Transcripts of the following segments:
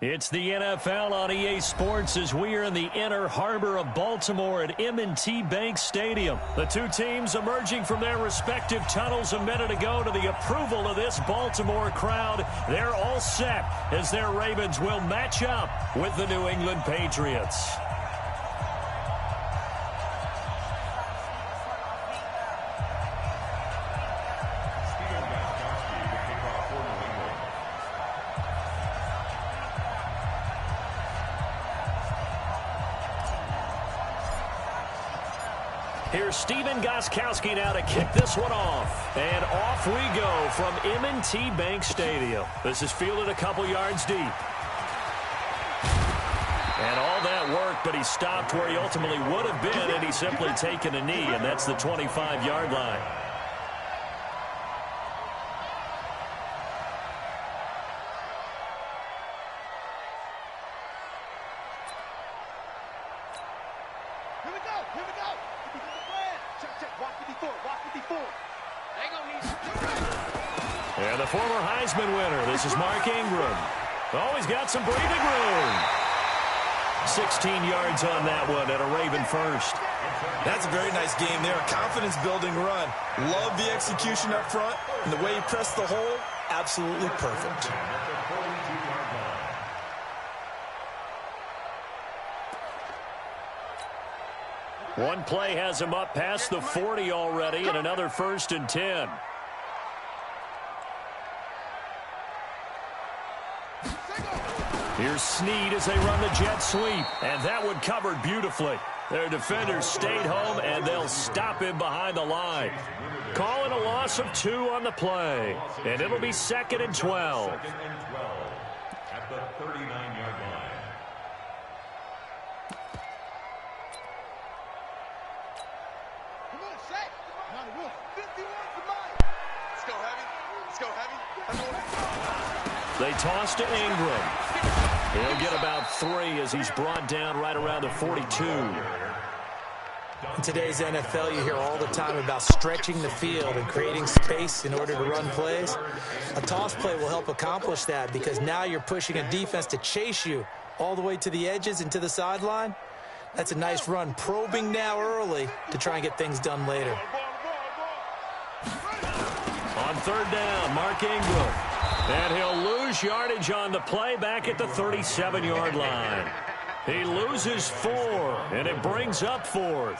It's the NFL on EA Sports as we are in the inner harbor of Baltimore at M&T Bank Stadium. The two teams emerging from their respective tunnels a minute ago to the approval of this Baltimore crowd. They're all set as their Ravens will match up with the New England Patriots. Here's Steven Gostkowski now to kick this one off. And off we go from M&T Bank Stadium. This is fielded a couple yards deep. And all that work, but he stopped where he ultimately would have been had he simply taken a knee, and that's the 25-yard line. And the former Heisman winner, this is Mark Ingram. Oh, he's got some breathing room. 16 yards on that one and a Raven first. That's a very nice game there. A confidence-building run. Love the execution up front. And the way he pressed the hole, absolutely perfect. One play has him up past the 40 already, and another 1st and 10. Here's Snead as they run the jet sweep, and that one covered beautifully. Their defenders stayed home, and they'll stop him behind the line. Calling a loss of 2 on the play, and it'll be 2nd and 12. At the 39-yard line. Come on, Shaq. Now the 51 for mine. Let's go heavy. Let's go heavy. They toss to Ingram. He'll get about 3 as he's brought down right around the 42. In today's NFL, you hear all the time about stretching the field and creating space in order to run plays. A toss play will help accomplish that because now you're pushing a defense to chase you all the way to the edges and to the sideline. That's a nice run, probing now early to try and get things done later. On 3rd down, Mark Ingram. And he'll lose yardage on the play back at the 37-yard line. He loses 4, and it brings up 4th.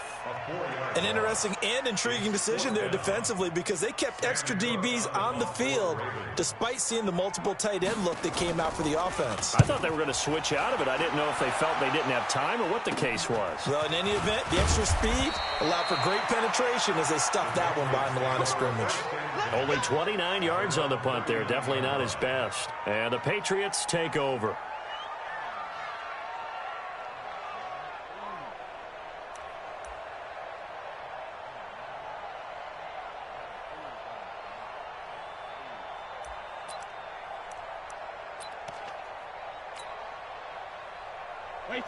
An interesting and intriguing decision there defensively because they kept extra DBs on the field despite seeing the multiple tight end look that came out for the offense. I thought they were going to switch out of it. I didn't know if they felt they didn't have time or what the case was. Well, in any event, the extra speed allowed for great penetration as they stuffed that one behind the line of scrimmage. Only 29 yards on the punt there. Definitely not his best. And the Patriots take over.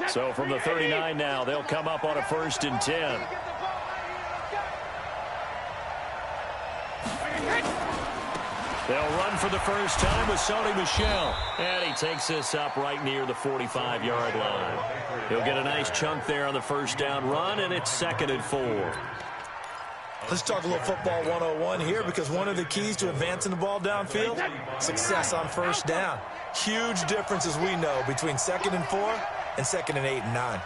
So from the 39 now, they'll come up on a 1st and 10. They'll run for the first time with Sony Michel. And he takes this up right near the 45-yard line. He'll get a nice chunk there on the 1st down run, and it's 2nd and 4. Let's talk a little football 101 here because one of the keys to advancing the ball downfield, success on 1st down. Huge difference, as we know, between 2nd and 4 and 2nd and 8 and 9.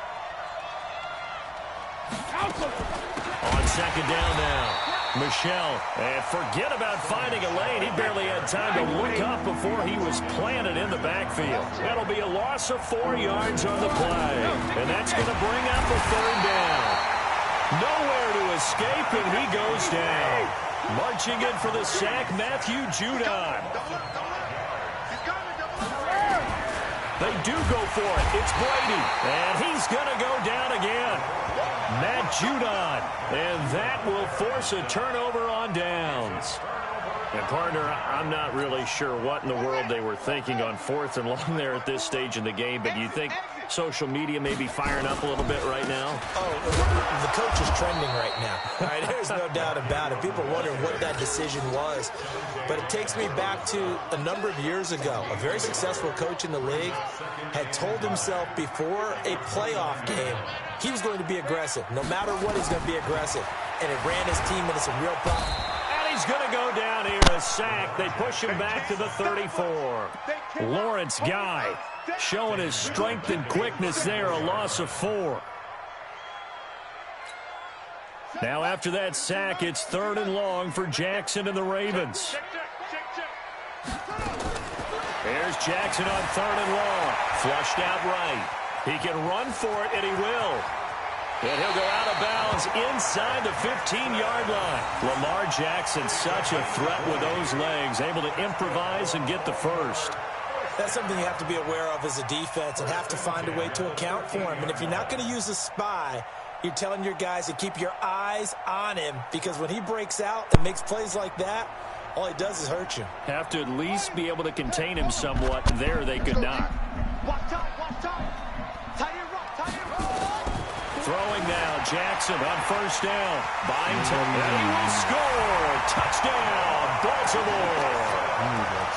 On 2nd down now, Michel. And forget about finding a lane. He barely had time to look up before he was planted in the backfield. That'll be a loss of 4 yards on the play. And that's going to bring up a 3rd down. Nowhere to escape, and he goes down. Marching in for the sack, Matthew Judon. They do go for it. It's Brady, and he's going to go down again. Matt Judon, and that will force a turnover on downs. And, partner, I'm not really sure what in the world they were thinking on 4th and long there at this stage in the game, but you think social media may be firing up a little bit right now? Oh, the coach is trending right now. All right, there's no doubt about it. People wonder what that decision was. But it takes me back to a number of years ago. A very successful coach in the league had told himself before a playoff game he was going to be aggressive. No matter what, he's going to be aggressive. And it ran his team into some real problems. And he's going to go down here, a sack. They push him back to the 34. Lawrence Guy showing his strength and quickness there, a loss of 4. Now after that sack, it's 3rd and long for Jackson and the Ravens. Here's Jackson on 3rd and long. Flushed out right. He can run for it, and he will. And he'll go out of bounds inside the 15-yard line. Lamar Jackson, such a threat with those legs, able to improvise and get the first. That's something you have to be aware of as a defense and have to find a way to account for him. And if you're not going to use a spy, you're telling your guys to keep your eyes on him, because when he breaks out and makes plays like that, all he does is hurt you. Have to at least be able to contain him somewhat. There they could not. Throwing now, Jackson on 1st down. Byington, and he will score. Touchdown, Baltimore.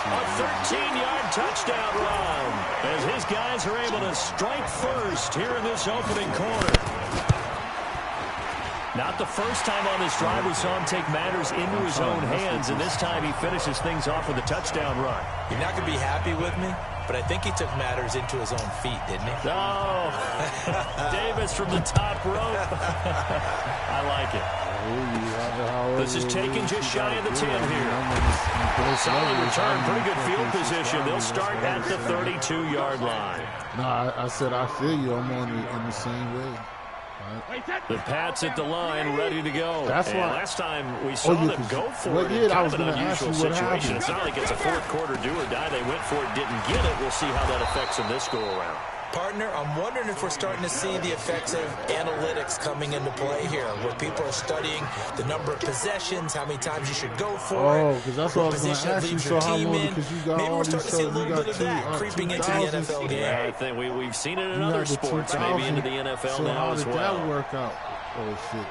A 13-yard touchdown run as his guys are able to strike first here in this opening quarter. Not the first time on this drive we saw him take matters into his own hands, and this time he finishes things off with a touchdown run. You're not going to be happy with me, but I think he took matters into his own feet, didn't he? Oh, Davis from the top rope. I like it. This is taken just shy of the 10 here. Solid return, pretty good field position. They'll start at the 32-yard line. No, I said I feel you. I'm on in the same way. The Pats at the line, ready to go. That's and why. last time we saw them go for it. I was an going to ask you unusual what situation. happened. It's not like it's a fourth quarter do or die. They went for it, didn't get it. We'll see how that affects them this go around. Partner, I'm wondering if we're starting to see the effects of analytics coming into play here, where people are studying the number of possessions, how many times you should go for it, because that's what I was going to ask you. So how long, because you got maybe all we're these starting to see a little bit of that creeping into the NFL game. Yeah, I think we've seen it in other sports, maybe into the NFL now as well. So how did that work out? Oh, shit.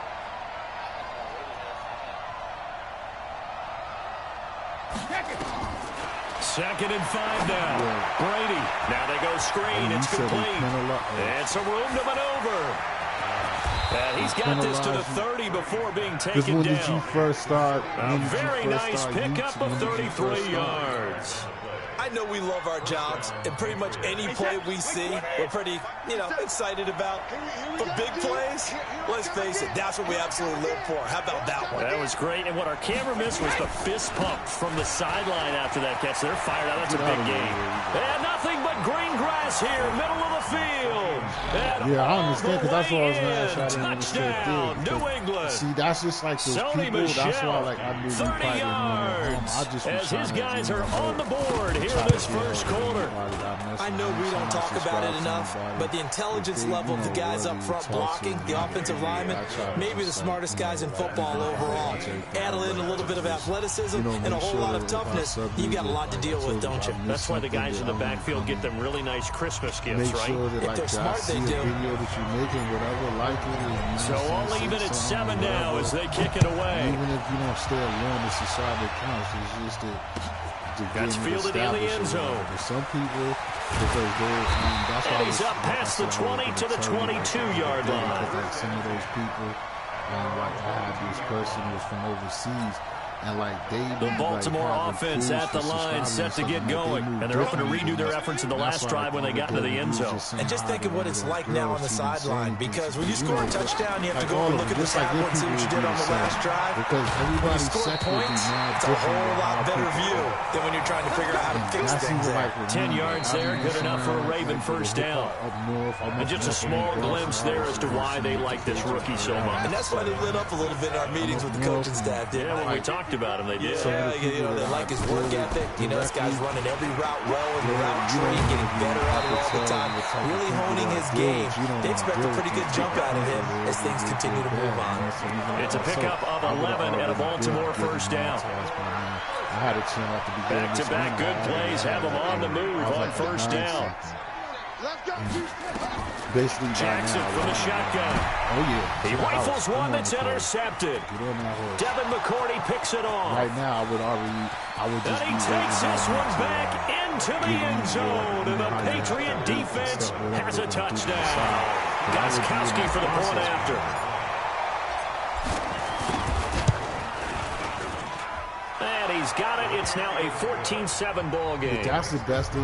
Second and 5 now. Yeah. Brady. Now they go screen. It's complete. And some room to maneuver. And he's got this to the 30 before being taken down. Did you first start? A very nice pickup of 33 yards. I know we love our jobs, and pretty much any play we see, we're pretty, excited about. But big plays, let's face it, that's what we absolutely live for. How about that one? That was great, and what our camera missed was the fist pump from the sideline after that catch. They're fired out. That's a big game. And nothing but green grass here, middle of the field. And yeah, I understand, because that's what I was going to ask. Touchdown, New England. See, that's just like those Sony people. Michel, That's why, I knew 30 yards, as his guys are on the board here in this first quarter. I know we don't talk about it enough, but the intelligence level of the guys up front blocking, the offensive linemen, maybe the smartest guys in football overall. Add in a little bit of athleticism and a whole lot of toughness, you've got a lot to deal with, don't you? That's why the guys in the backfield get them really nice Christmas gifts, right? If they're smart, they do. So all even at 7 now as they kick it away. Even if you don't stay alone, it's the side that counts. It's just that's fielded in the end zone. Some people, because that's and he's up past the 20 to the 22-yard line. Like some of those people, I had this person who was from overseas. And the Baltimore offense at the line set to get going. And they're hoping to redo their efforts in the last drive when they got into the end zone. And just think of what it's like now on the sideline. Because when you score a touchdown, you have to go and look at the stat board and see what you did on the last drive. Because when you score points, it's a whole lot better view than when you're trying to figure out how to fix things there. 10 yards there, good enough for a Raven first down. And just a small glimpse there as to why they like this rookie so much. And that's why they lit up a little bit in our meetings with the coaching staff, didn't they? When we talked about him, they did. Yeah, they like his work ethic. This guy's running every route well in the route tree, getting better at it all the time, really honing his game. They expect a pretty good jump out of him as things continue to move on. It's a pickup of 11 and a Baltimore first down. Back-to-back good plays have them on the move on first down. Let's go. Basically, Jackson now, from the shotgun. Oh, yeah. He rifles one that's intercepted. Get on that horse. Devin McCourty picks it off. Right now, I would just And he takes this one back into the end zone. And the Patriot defense has a touchdown. Gostkowski for the point after. And he's got it. It's now a 14-7 ball game. That's the best thing.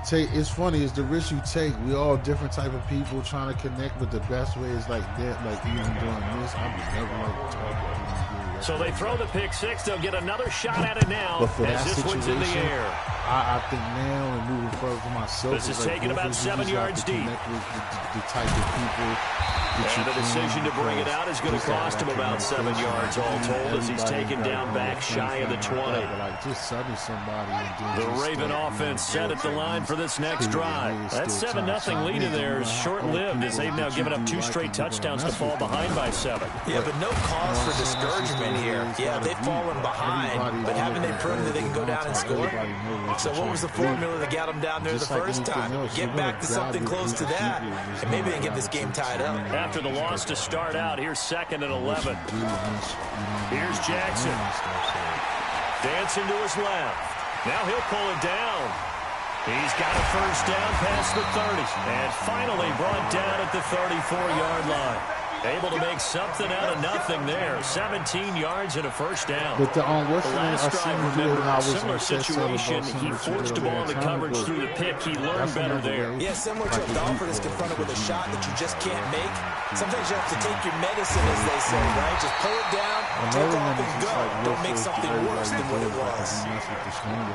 It's funny. It's the risk you take. We all different type of people trying to connect, but the best way is like that. Like even doing this, I would never like talking. So they throw the pick six. They'll get another shot at it now But for as that this one's in the situation, air. I think now and moving further for myself. This is like taken about 7 yards deep. Connect with the type of people. And the decision to bring it out is going to cost him about 7 yards all told as he's taken down back shy of the 20. The Raven offense set at the line for this next drive. That 7-0 lead in there is short-lived as they've now given up 2 straight touchdowns to fall behind by 7. Yeah, but no cause for discouragement here. Yeah, they've fallen behind, but haven't they proven that they can go down and score? So what was the formula that got them down there the first time? Get back to something close to that, and maybe they can get this game tied up. After the loss to start out, here's 2nd and 11. Here's Jackson. Dancing to his left. Now he'll pull it down. He's got a first down past the 30. And finally brought down at the 34-yard line. Able to make something out of nothing there. 17 yards and a first down. But the last drive, remember, similar situation. He forced the ball into coverage through the pick. He learned better there. Yeah, similar to a golfer that's confronted with a shot that you just can't make. Sometimes you have to take your medicine, as they say, right? Just pull it down, take off and go. Don't make something worse than what it was.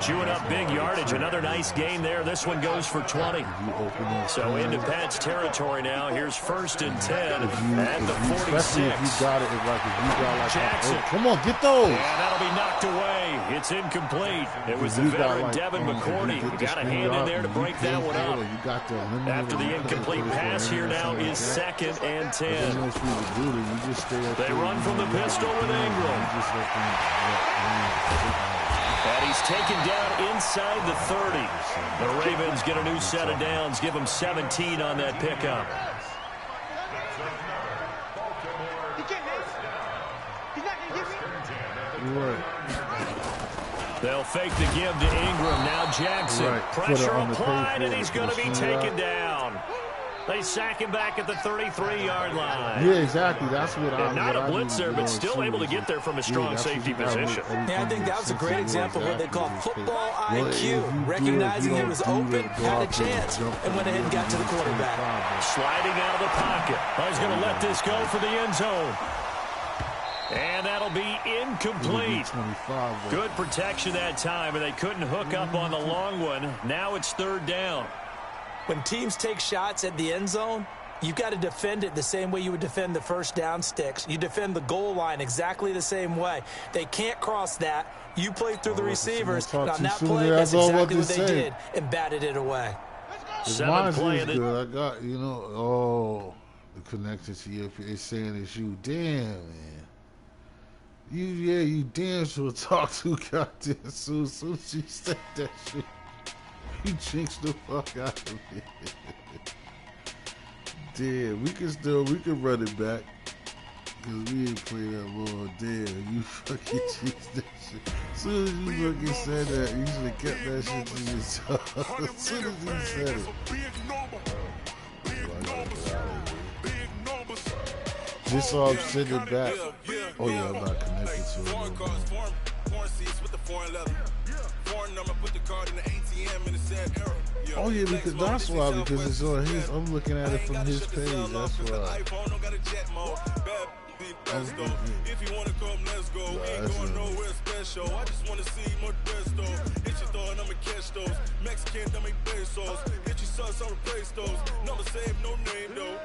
Chewing up big yardage. Another nice gain there. This one goes for 20. So into Pat's territory now. Here's 1st and 10. At the 46. If you got it, Jackson. Come on, get those. And that'll be knocked away. It's incomplete. It was the veteran Devin McCourty who got a hand in there to break that one up. After the incomplete pass here now is 2nd and 10. They run from the pistol with Ingram. And he's taken down inside the 30. The Ravens get a new set of downs. Give them 17 on that pickup. They'll fake the give to Ingram. Now Jackson. Pressure applied, and he's going to be taken down. They sack him back at the 33-yard line. Yeah, exactly. That's what I. Not a blitzer, but still able to get there from a strong safety position. Yeah, I think that was a great example of what they call football IQ. Recognizing he was open, had a chance, and went ahead and got to the quarterback. Sliding out of the pocket. He's going to let this go for the end zone. And that'll be incomplete. Good protection that time, and they couldn't hook up on the long one. Now it's 3rd down. When teams take shots at the end zone, you've got to defend it the same way you would defend the first down sticks. You defend the goal line exactly the same way. They can't cross that. You play through the receivers. And on that play, that's exactly what they did and batted it away. Seventh play of the... I got, the connection to you. It's saying it's you. Damn, man. You damn sure talk too goddamn soon. As soon as you said that shit, you jinxed the fuck out of me. Damn, we can run it back. Cause we ain't played that long. Damn, you fucking jinxed that shit. As soon as you fucking said that, you should have kept that shit to yourself. As soon as you said it. Just so I'm sitting back. Oh yeah, I'm not connected to it. Oh yeah, because that's why. Because it's on his. I'm looking at it from his page. That's why. If you wanna come, let's go. Ain't going nowhere special. I just wanna see more best though. Hit your thought, I'ma catch those. Mexican, that make pesos. Hit your sus, I'll replace those. Number save, no name though.